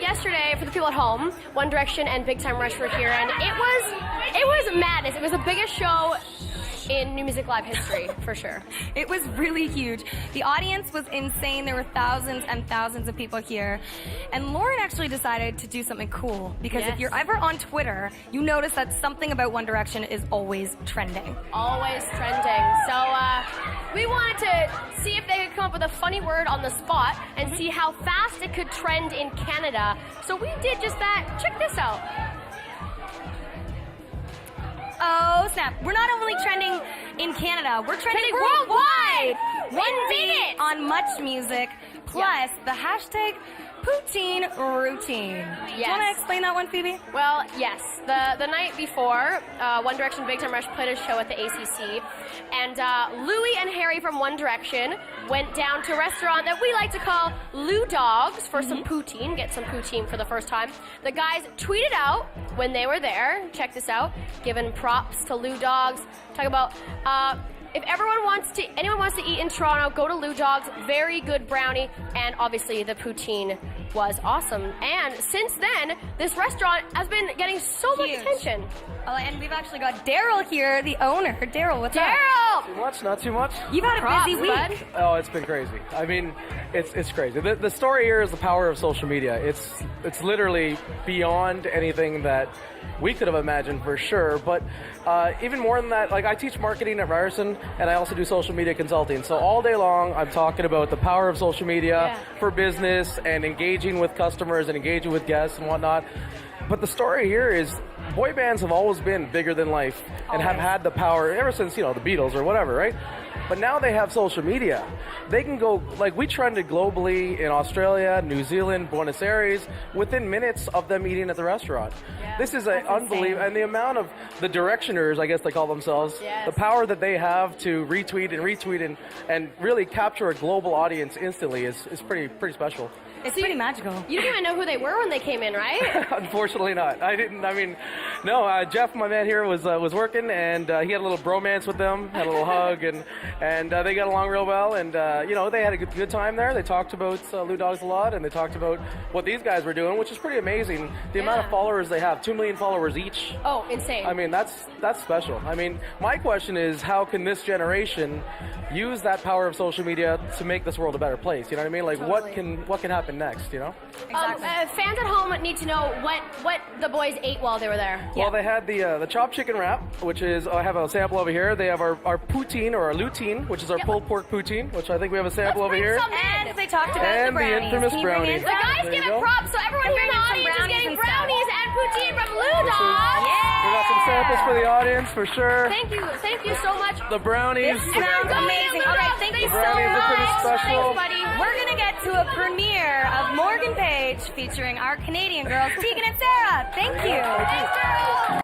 yesterday, for the people at home, One Direction and Big Time Rush were here, and it was madness. It was the biggest show in New Music Live history, for sure. It was really huge. The audience was insane. There were thousands and thousands of people here. And Lauren actually decided to do something cool, because if you're ever on Twitter, you notice that something about One Direction is always trending. Always trending. So we wanted to see if they could come up with a funny word on the spot and see how fast it could trend in Canada. So we did just that. Check this out. Oh, snap. We're not only trending in Canada, we're trending worldwide. 1 minute on Much Music, plus the hashtag Poutine Routine. Do you want to explain that one, Phoebe? Well, yes. The night before, One Direction Big Time Rush played a show at the ACC, and Louis and Harry from One Direction went down to a restaurant that we like to call Lou Dogs for some poutine, get some poutine for the first time. The guys tweeted out when they were there, check this out, giving props to Lou Dogs, talk about if anyone wants to eat in Toronto, go to Lou Dogs. Very good brownie, and obviously the poutine was awesome. And since then, this restaurant has been getting so much attention. Oh, and we've actually got Daryl here, the owner. Daryl, what's up? Daryl! Too much? Not too much? You've had a busy week. Bud. Oh, it's been crazy. I mean, it's crazy. The story here is the power of social media. It's literally beyond anything that we could have imagined, for sure. But even more than that, like, I teach marketing at Ryerson, and I also do social media consulting. So all day long, I'm talking about the power of social media for business and engaging with customers and engaging with guests and whatnot. But the story here is boy bands have always been bigger than life and have had the power ever since, the Beatles or whatever, right? But now they have social media. They can go, like, we trended globally in Australia, New Zealand, Buenos Aires, within minutes of them eating at the restaurant. This is unbelievable. And the amount of the directioners, I guess they call themselves, the power that they have to retweet and really capture a global audience instantly is pretty special. It's pretty magical. You didn't even know who they were when they came in, right? Unfortunately not. I didn't. I mean, no. Jeff, my man here, was working, and he had a little bromance with them, had a little hug, and they got along real well. And they had a good time there. They talked about Lou Dogs a lot, and they talked about what these guys were doing, which is pretty amazing. The amount of followers they have, 2 million followers each. Oh, insane. I mean, that's special. I mean, my question is, how can this generation use that power of social media to make this world a better place? You know what I mean? Like, what can happen next? Exactly. Fans at home need to know what the boys ate while they were there. Well, they had the chopped chicken wrap, which is, I have a sample over here. They have our poutine, or our lutein, which is our pulled pork poutine, which I think we have a sample over here. And they talked about And the brownies. the infamous brownies. The guys give it props, so everyone here in the audience is getting brownies and poutine from Lou Dogs. We got some samples for the audience, for sure. Thank you so much. The brownies. This sounds amazing. All right, thank you so brownies are pretty much. special. Thanks, buddy. We're going to get to a premiere of Morgan Page featuring our Canadian girls, Tegan and Sarah. Thank you. Thanks, Daryl.